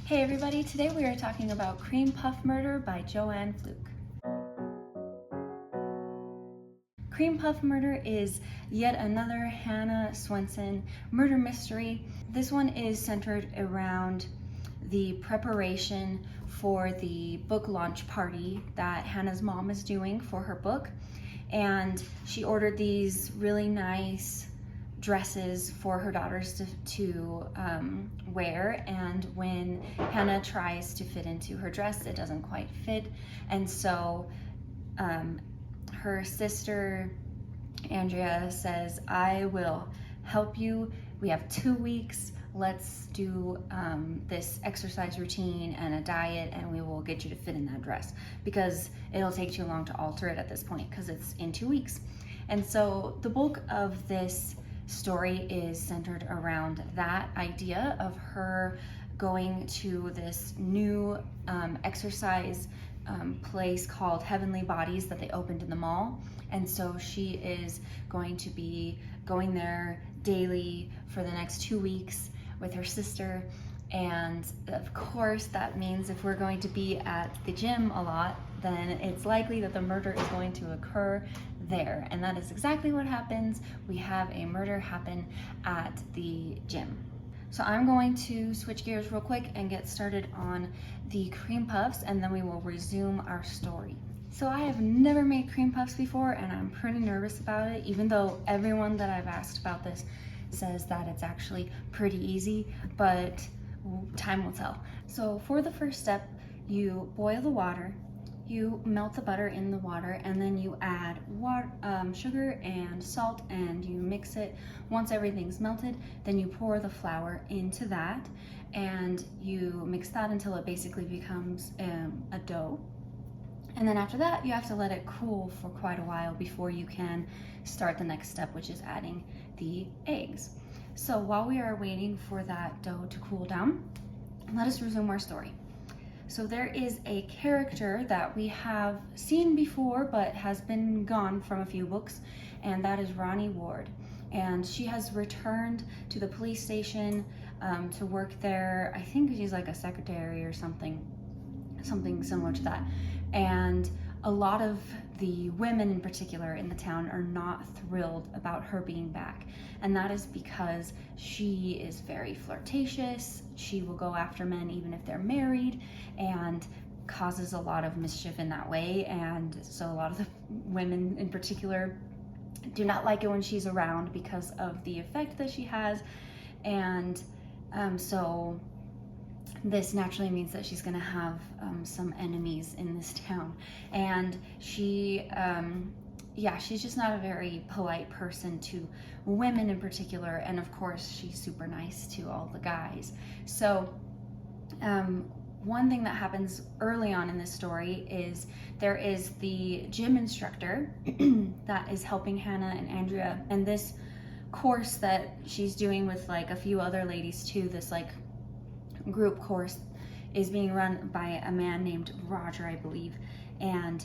Hey everybody, today we are talking about Cream Puff Murder by Joanne Fluke. Cream Puff Murder is yet another Hannah Swenson murder mystery. This one is centered around the preparation for the book launch party that Hannah's mom is doing for her book. And she ordered these really nice dresses for her daughters to wear, and when Hannah tries to fit into her dress, it doesn't quite fit, and so her sister Andrea says, I will help you, we have 2 weeks, let's do this exercise routine and a diet, and we will get you to fit in that dress, because it'll take too long to alter it at this point because it's in 2 weeks. And so the bulk of this story is centered around that idea of her going to this new exercise place called Heavenly Bodies that they opened in the mall. And so she is going to be going there daily for the next 2 weeks with her sister. And of course, that means if we're going to be at the gym a lot, then it's likely that the murder is going to occur there. And that is exactly what happens. We have a murder happen at the gym. So I'm going to switch gears real quick and get started on the cream puffs, and then we will resume our story. So I have never made cream puffs before, and I'm pretty nervous about it, even though everyone that I've asked about this says that it's actually pretty easy, but time will tell. So for the first step, you boil the water, you melt the butter in the water, and then you add sugar and salt, and you mix it. Once everything's melted, then you pour the flour into that, and you mix that until it basically becomes a dough. And then after that, you have to let it cool for quite a while before you can start the next step, which is adding the eggs. So while we are waiting for that dough to cool down, let us resume our story. So there is a character that we have seen before but has been gone from a few books, and that is Ronnie Ward. And she has returned to the police station to work there. I think she's like a secretary or something similar to that. And a lot of the women in particular in the town are not thrilled about her being back. And that is because she is very flirtatious. She will go after men even if they're married, and causes a lot of mischief in that way. And so a lot of the women in particular do not like it when she's around because of the effect that she has. And so this naturally means that she's gonna have some enemies in this town. And she's just not a very polite person to women in particular, and of course she's super nice to all the guys. So one thing that happens early on in this story is there is the gym instructor that is helping Hannah and Andrea, and this course that she's doing with like a few other ladies too, this like group course, is being run by a man named Roger, I believe. And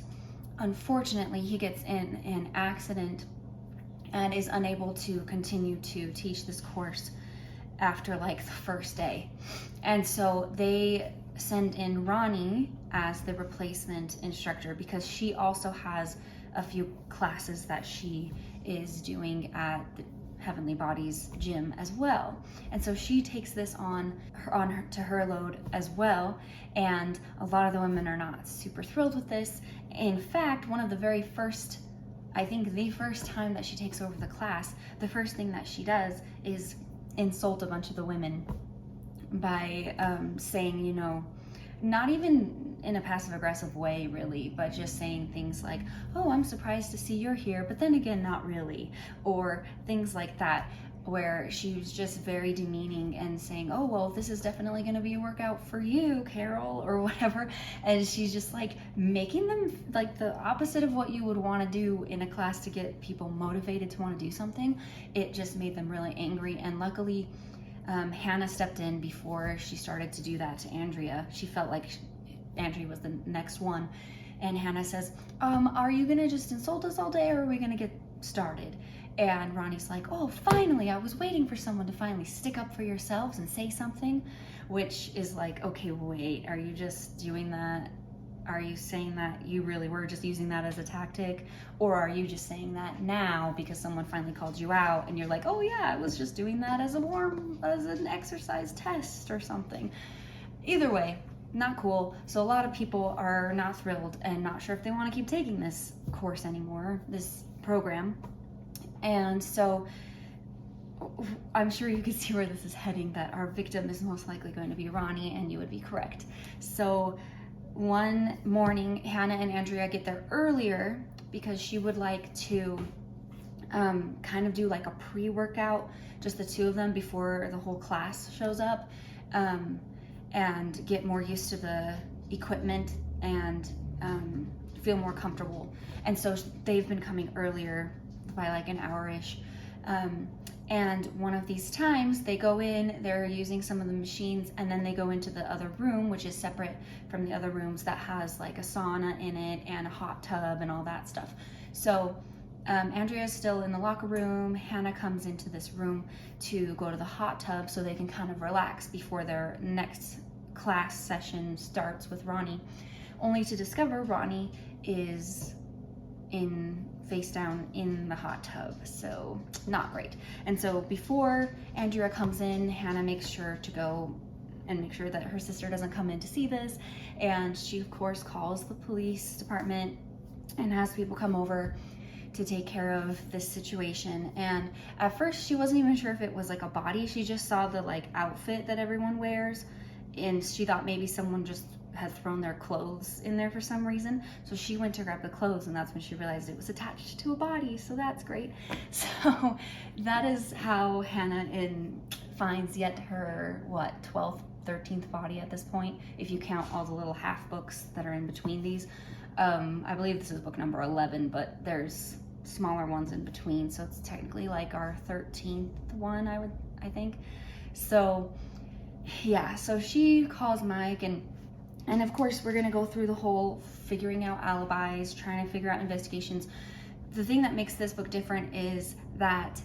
unfortunately he gets in an accident and is unable to continue to teach this course after like the first day. And so they send in Ronnie as the replacement instructor, because she also has a few classes that she is doing at the Heavenly Bodies gym as well. And so she takes this on her load as well, and a lot of the women are not super thrilled with this. In fact, one of the very first, I think the first time that she takes over the class, the first thing that she does is insult a bunch of the women by saying, you know, not even in a passive aggressive way really, but just saying things like, oh, I'm surprised to see you're here, but then again, not really, or things like that, where she was just very demeaning and saying, oh, well, this is definitely going to be a workout for you, Carol, or whatever. And she's just like making them like the opposite of what you would want to do in a class to get people motivated to want to do something. It just made them really angry. And luckily, Hannah stepped in before she started to do that to Andrea. She felt like Andrea was the next one. And Hannah says, are you gonna just insult us all day, or are we gonna get started? And Ronnie's like, oh, finally, I was waiting for someone to finally stick up for yourselves and say something. which is like, okay, wait, are you just doing that? Are you saying that you really were just using that as a tactic? Or are you just saying that now because someone finally called you out and you're like, oh yeah, I was just doing that as an exercise test or something. Either way, not cool. So a lot of people are not thrilled and not sure if they want to keep taking this course anymore, this program. And so I'm sure you can see where this is heading, that our victim is most likely going to be Ronnie, and you would be correct. So one morning, Hannah and Andrea get there earlier because she would like to kind of do like a pre-workout, just the two of them before the whole class shows up, and get more used to the equipment and feel more comfortable. And so they've been coming earlier by like an hour-ish. And one of these times they go in, they're using some of the machines, and then they go into the other room, which is separate from the other rooms, that has like a sauna in it and a hot tub and all that stuff. So Andrea's still in the locker room. Hannah comes into this room to go to the hot tub so they can kind of relax before their next class session starts with Ronnie, only to discover Ronnie is face down in the hot tub, so not great. And so before Andrea comes in, Hannah makes sure to go and make sure that her sister doesn't come in to see this, and she of course calls the police department and has people come over to take care of this situation. And at first she wasn't even sure if it was like a body. She just saw the like outfit that everyone wears, and she thought maybe someone just had thrown their clothes in there for some reason. So she went to grab the clothes, and that's when she realized it was attached to a body, so that's great. So that is how Hannah finds yet her, 12th, 13th body at this point, if you count all the little half books that are in between these. I believe this is book number 11, but there's smaller ones in between, so it's technically like our 13th one, I think. So yeah, so she calls Mike, and of course, we're gonna go through the whole figuring out alibis, trying to figure out investigations. The thing that makes this book different is that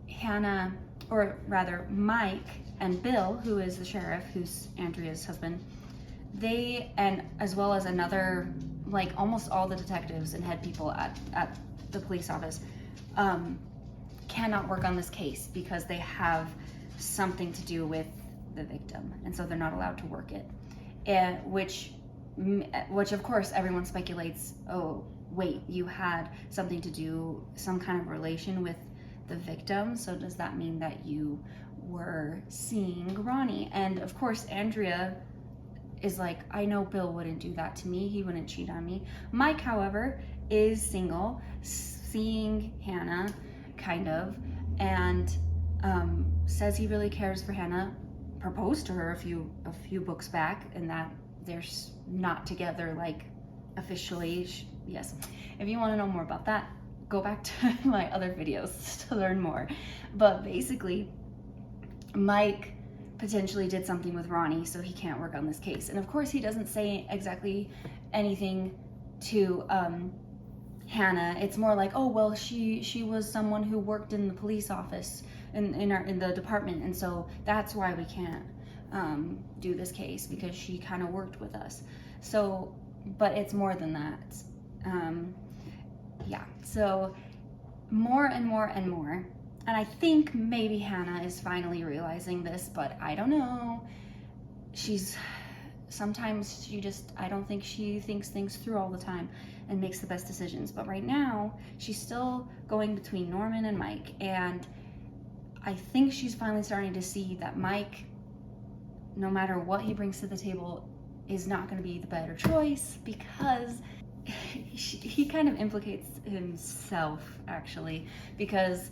Hannah, or rather Mike and Bill, who is the sheriff, who's Andrea's husband, they, and as well as another, like almost all the detectives and head people at the police office, cannot work on this case because they have something to do with the victim, and so they're not allowed to work it. Which of course everyone speculates, oh wait, you had something to do, some kind of relation with the victim, so does that mean that you were seeing Ronnie? And of course Andrea is like, I know Bill wouldn't do that to me, he wouldn't cheat on me. Mike, however, is single, seeing Hannah, kind of, and says he really cares for Hannah, proposed to her a few books back, and that they're not together, like officially. Yes, if you want to know more about that, go back to my other videos to learn more. But basically, Mike potentially did something with Ronnie, so he can't work on this case. And of course he doesn't say exactly anything to Hannah. It's more like, oh well, she was someone who worked in the police office in the department, and so that's why we can't do this case, because she kind of worked with us. So, but it's more than that. Yeah, so more and more and more. And I think maybe Hannah is finally realizing this, but I don't know. Sometimes I don't think she thinks things through all the time and makes the best decisions. But right now, she's still going between Norman and Mike, and I think she's finally starting to see that Mike, no matter what he brings to the table, is not going to be the better choice, because he kind of implicates himself, actually, because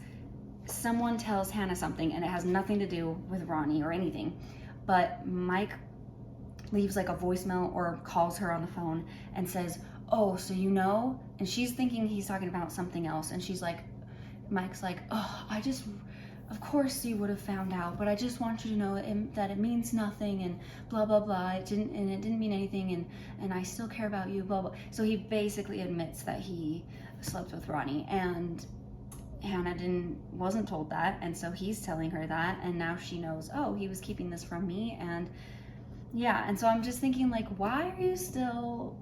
someone tells Hannah something and it has nothing to do with Ronnie or anything, but Mike leaves like a voicemail or calls her on the phone and says, oh, so you know? And she's thinking he's talking about something else, and she's like, Mike's like, oh, of course you would have found out, but I just want you to know that it means nothing, and blah blah blah. It didn't mean anything, and I still care about you, blah blah. So he basically admits that he slept with Ronnie, and Hannah wasn't told that, and so he's telling her that, and now she knows, oh, he was keeping this from me, and Yeah, and so I'm just thinking, like, why are you still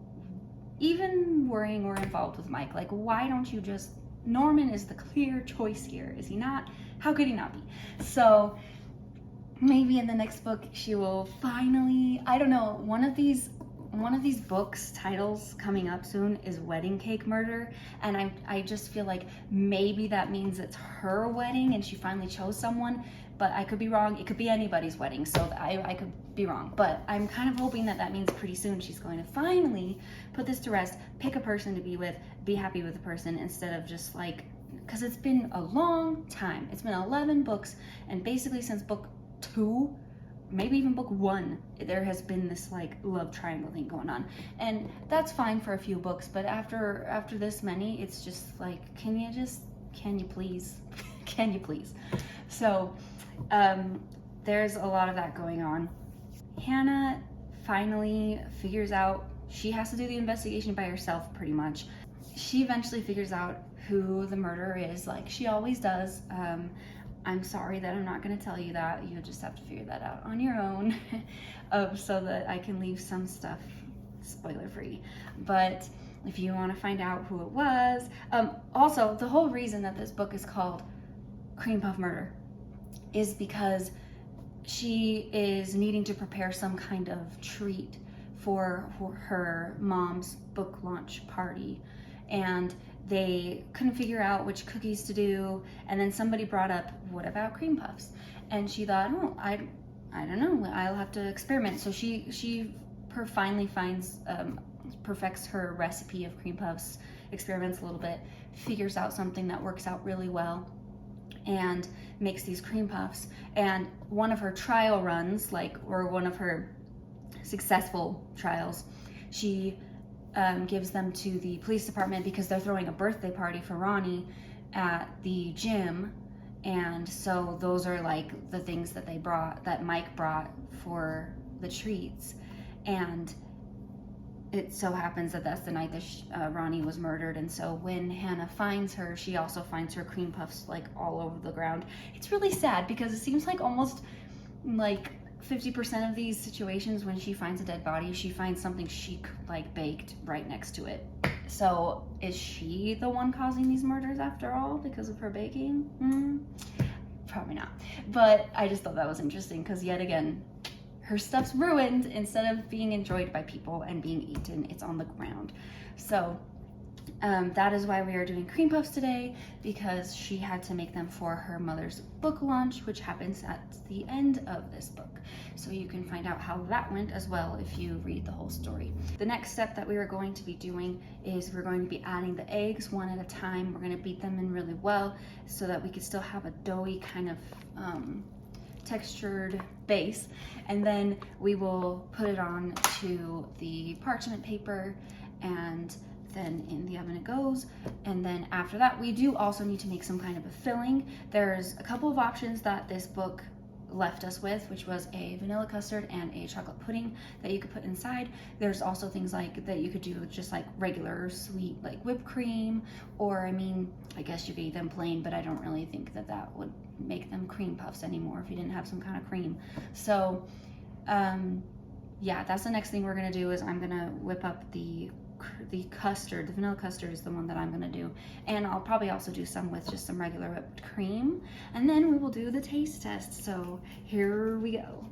even worrying or involved with Mike? Like, why don't you just, Norman is the clear choice here, is he not? How could he not be? So maybe in the next book she will finally, I don't know, one of these books titles coming up soon is Wedding Cake Murder, and I just feel like maybe that means it's her wedding and she finally chose someone, but I could be wrong. It could be anybody's wedding, so I could be wrong, but I'm kind of hoping that that means pretty soon she's going to finally put this to rest, pick a person to be with, be happy with the person, instead of just like, because it's been a long time. It's been 11 books, and basically since book 2, maybe even book 1, there has been this like love triangle thing going on, and that's fine for a few books, but after this many, it's just like, can you please can you please? So there's a lot of that going on. Hannah finally figures out she has to do the investigation by herself, pretty much. She eventually figures out who the murderer is, like she always does. I'm sorry that I'm not going to tell you that. You just have to figure that out on your own, so that I can leave some stuff spoiler free. But if you want to find out who it was, also the whole reason that this book is called Cream Puff Murder is because she is needing to prepare some kind of treat for her mom's book launch party, and they couldn't figure out which cookies to do, and then somebody brought up, what about cream puffs? And she thought, oh, I don't know, I'll have to experiment. So she finally finds, perfects her recipe of cream puffs, experiments a little bit, figures out something that works out really well, and makes these cream puffs. And one of her trial runs, or one of her successful trials, she gives them to the police department because they're throwing a birthday party for Ronnie at the gym. And so those are like the things that Mike brought for the treats. And it so happens that that's the night that Ronnie was murdered. And so when Hannah finds her, she also finds her cream puffs like all over the ground. It's really sad because it seems like almost like 50% of these situations, when she finds a dead body, she finds something chic like baked right next to it. So is she the one causing these murders after all because of her baking? Probably not. But I just thought that was interesting because yet again, her stuff's ruined. Instead of being enjoyed by people and being eaten, it's on the ground. So that is why we are doing cream puffs today, because she had to make them for her mother's book launch, which happens at the end of this book. So you can find out how that went as well if you read the whole story. The next step that we are going to be doing is we're going to be adding the eggs one at a time. We're going to beat them in really well so that we can still have a doughy kind of textured base, and then we will put it on to the parchment paper, and then in the oven it goes. And then after that, we do also need to make some kind of a filling. There's a couple of options that this book left us with, which was a vanilla custard and a chocolate pudding that you could put inside. There's also things like that you could do with just like regular sweet like whipped cream, or I mean, I guess you could eat them plain, but I don't really think that that would make them cream puffs anymore if you didn't have some kind of cream. So yeah, that's the next thing we're gonna do. Is I'm gonna whip up the custard. The vanilla custard is the one that I'm gonna do, and I'll probably also do some with just some regular whipped cream, and then we will do the taste test. So here we go.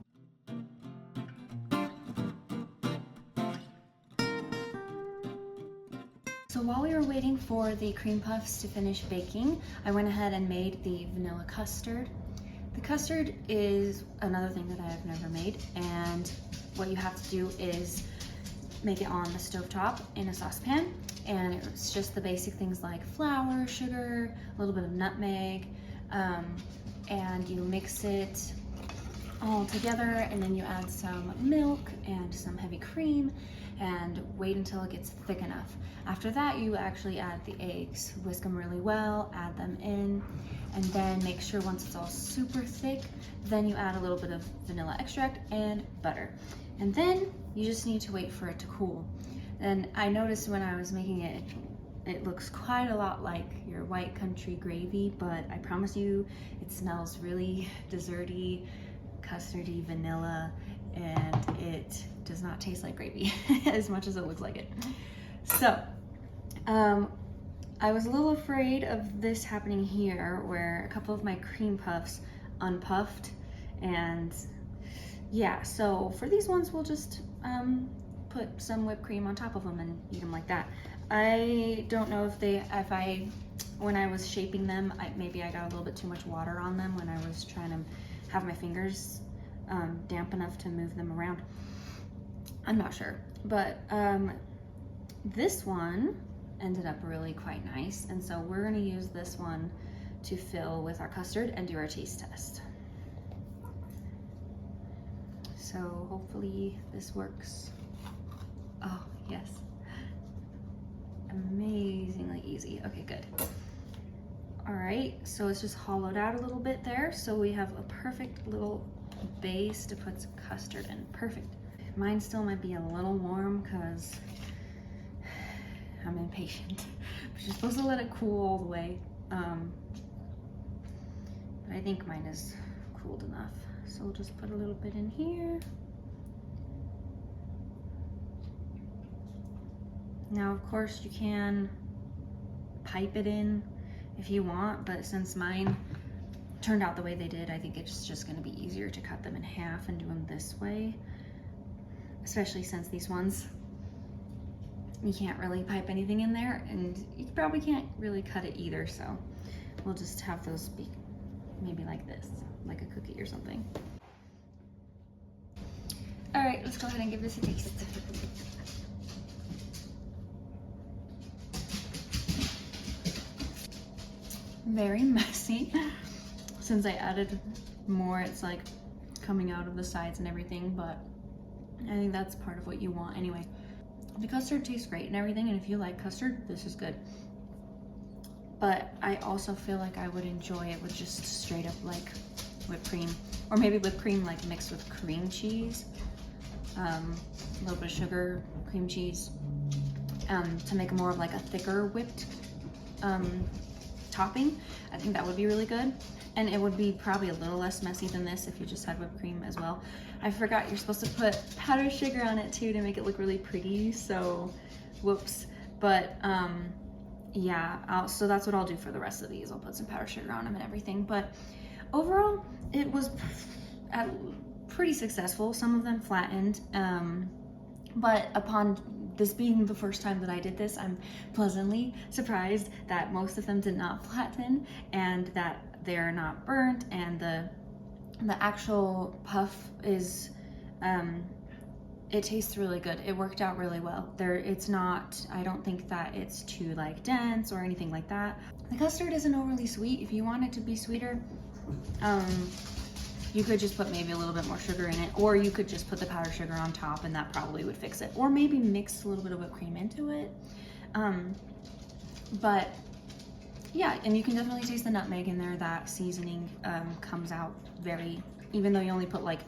So while we were waiting for the cream puffs to finish baking, I went ahead and made the vanilla custard. The custard is another thing that I have never made, and what you have to do is make it on the stovetop in a saucepan, and it's just the basic things like flour, sugar, a little bit of nutmeg, and you mix it all together, and then you add some milk and some heavy cream and wait until it gets thick enough. After that, you actually add the eggs, whisk them really well, add them in, and then make sure once it's all super thick, then you add a little bit of vanilla extract and butter. And then you just need to wait for it to cool. And I noticed when I was making it, it looks quite a lot like your white country gravy, but I promise you it smells really desserty, custardy, vanilla. and it does not taste like gravy as much as it looks like it. So, I was a little afraid of this happening here where a couple of my cream puffs unpuffed, and yeah, so for these ones we'll just put some whipped cream on top of them and eat them like that. I don't know if when I was shaping them, maybe I got a little bit too much water on them when I was trying to have my fingers damp enough to move them around. I'm not sure, but this one ended up really quite nice, and so we're gonna use this one to fill with our custard and do our taste test. So hopefully this works. Oh, yes. Amazingly easy. Okay, good. All right, so it's just hollowed out a little bit there, so we have a perfect little base to put some custard in. Perfect. Mine still might be a little warm because I'm impatient. But you're supposed to let it cool all the way. But I think mine is cooled enough. So we'll just put a little bit in here. Now, of course, you can pipe it in if you want, but since mine turned out the way they did, I think it's just gonna be easier to cut them in half and do them this way, especially since these ones, you can't really pipe anything in there, and you probably can't really cut it either, so we'll just have those be maybe like this, like a cookie or something. All right, let's go ahead and give this a taste. Very messy. Since I added more, it's like coming out of the sides and everything, but I think that's part of what you want anyway. The custard tastes great and everything, and if you like custard, this is good. But I also feel like I would enjoy it with just straight up like whipped cream, or maybe whipped cream like mixed with cream cheese, a little bit of sugar, cream cheese, to make more of like a thicker whipped topping. I think that would be really good, and it would be probably a little less messy than this if you just had whipped cream as well. I forgot you're supposed to put powdered sugar on it too to make it look really pretty, so whoops. But yeah, so that's what I'll do for the rest of these. I'll put some powdered sugar on them and everything. But overall, it was pretty successful. Some of them flattened, but upon this being the first time that I did this, I'm pleasantly surprised that most of them did not flatten and that they're not burnt, and the actual puff is, it tastes really good. It worked out really well. It's not, I don't think that it's too like dense or anything like that. The custard isn't overly sweet. If you want it to be sweeter, you could just put maybe a little bit more sugar in it, or you could just put the powdered sugar on top and that probably would fix it. Or maybe mix a little bit of whipped cream into it. But yeah, and you can definitely taste the nutmeg in there. That seasoning comes out very, even though you only put like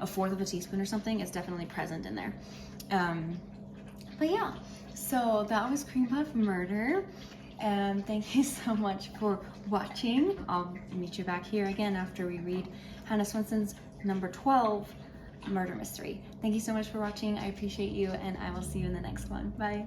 1/4 of a teaspoon or something, it's definitely present in there. But yeah, so that was Cream Puff Murder. And thank you so much for watching. I'll meet you back here again after we read Hannah Swenson's number 12 murder mystery. Thank you so much for watching. I appreciate you, and I will see you in the next one. Bye.